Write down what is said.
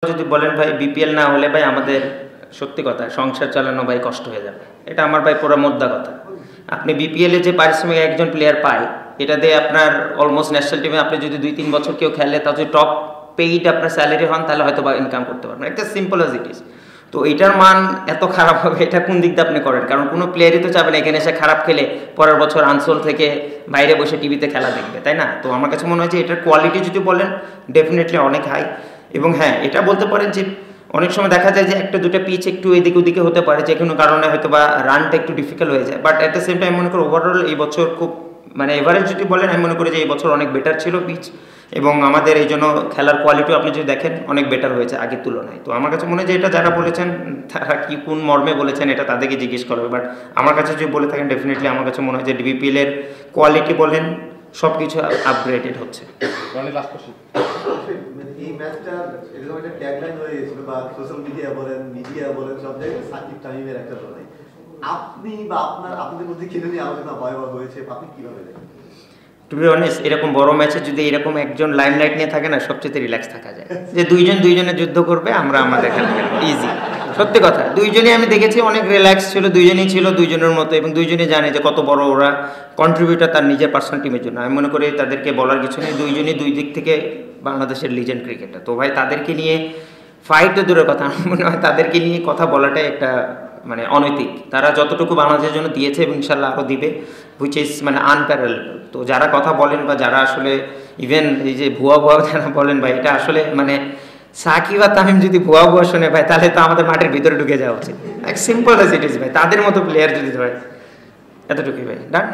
যদি বলেন ভাই বিপিএল না হলে ভাই আমাদের সত্যি কথা সংসার চালানো ভাই কষ্ট হয়ে যাবে। এটা আমার ভাই পুরো মোদ্দা কথা। আপনি বিপিএল এ যে পারিশ্রমিক একজন প্লেয়ার পায়, এটা দিয়ে আপনার অলমোস্ট ন্যাশনাল টিমে আপনি যদি 2-3 বছর কেউ খেলে, তা যদি টপ পেইড আপনার স্যালারি হন, তাহলে হয়তো বা ইনকাম করতে পারবেন। একটা সিম্পল অ্যাজ ইট ইজ। তো এটার মান এত খারাপ হবে, এটা কোন দিক দিয়ে আপনি করেন? কারণ কোনো প্লেয়ারই তো চাবেন এখানে এসে খারাপ খেলে পরের বছর আনসোল থেকে বাইরে বসে টিভিতে খেলা দেখবে, তাই না? তো আমার কাছে মনে হয় যে এটার কোয়ালিটি যদি বলেন ডেফিনেটলি অনেক হাই। এবং হ্যাঁ, এটা বলতে পারেন যে অনেক সময় দেখা যায় যে একটা দুটো পিচ একটু এদিকে ওদিকে হতে পারে, যে কোনো কারণে হয়তো বা রানটা একটু ডিফিকাল্ট হয়ে যায়। But at the same time মনে করি ওভারঅল এই বছর খুব মানে এভারেজ যদি বলেন, আমি মনে করি যে এই বছর অনেক বেটার ছিল পিচ, এবং আমাদের এই জন্য খেলার কোয়ালিটিও আপনি যদি দেখেন অনেক বেটার হয়েছে আগের তুলনায়। তো আমার কাছে মনে হয় যে এটা যারা বলেছেন তারা কি কোন মর্মে বলেছেন এটা তাদেরকে জিজ্ঞেস করবে। বাট আমার কাছে যদি বলে থাকেন ডেফিনেটলি আমার কাছে মনে হয় যে ডিবিপিএল এর কোয়ালিটি বলেন সব কিছু আপগ্রেডেড হচ্ছে। এই ম্যাচটা এরকম একটা ট্যাগলাইন হয়ে গেছিল, বা সোশ্যাল মিডিয়া বলেন সব জায়গায় সাকিব তামিমের একটা লড়াই। আপনি বা আপনাদের মধ্যে কিনে নিয়ে আলোচনা ভয়াবহ হয়েছে, আপনি কিভাবে দেখেন? টু বি অনেস্ট, এরকম বড় ম্যাচে যদি এরকম একজন লাইমলাইট নিয়ে থাকে না, সবচেয়ে রিল্যাক্স থাকা যায়। যে দুইজনে যুদ্ধ করবে, আমরা আমাদের খেলা খেলবো, ইজি। সত্যি কথা, দুইজনই আমি দেখেছি অনেক রিল্যাক্স ছিল, দুইজনই ছিল দুইজনের মতো, এবং দুইজনই জানে যে কত বড় ওরা কন্ট্রিবিউটার তার নিজের পার্সোনাল টিমের জন্য। আমি মনে করি তাদেরকে বলার কিছু নেই, দুইজনই দুই দিক থেকে বাংলাদেশের লিজেন্ড ক্রিকেটার। তো ভাই তাদেরকে নিয়ে ফাইট তো দূরের কথা, আমার মনে হয় তাদেরকে নিয়ে কথা বলাটাই একটা মানে অনৈতিক। তারা যতটুকু বাংলাদেশের জন্য দিয়েছে এবং ইনশাল্লাহ আরও দিবে, হুইচ ইজ মানে আনপ্যারালেবল। তো যারা কথা বলেন বা যারা আসলে ইভেন এই যে ভুয়া যারা বলেন ভাই, এটা আসলে মানে সাকিব আর তামিম যদি ভুয়া শোনে ভাই, তাহলে তো আমাদের মাঠের ভিতরে ঢুকে যাওয়া উচিত। এক সিম্পল অ্যাজ ইট ইজ ভাই, তাদের মতো প্লেয়ার যদি ধরে, এতটুকুই ভাই। ডান।